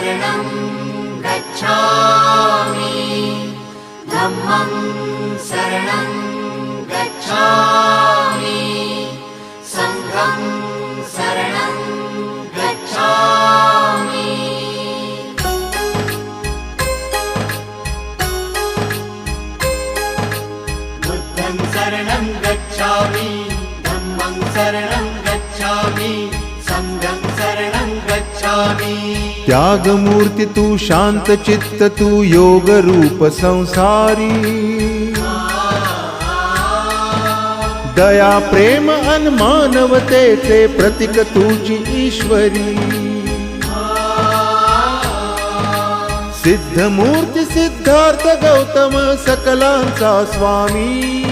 शरणं गच्छामि धम्मं शरणं गच्छामि संघं शरणं गच्छामि बुद्धं शरणं गच्छामि धम्मं शरणं गच्छामि संघं शरणं गच्छामि। त्याग मूर्ति तू शांत चित्त तू योग रूप संसारी दया प्रेम अन मानवतेचे प्रतीक तुझी ईश्वरी सिद्ध मूर्ति सिद्धार्थ गौतम सकलांचा स्वामी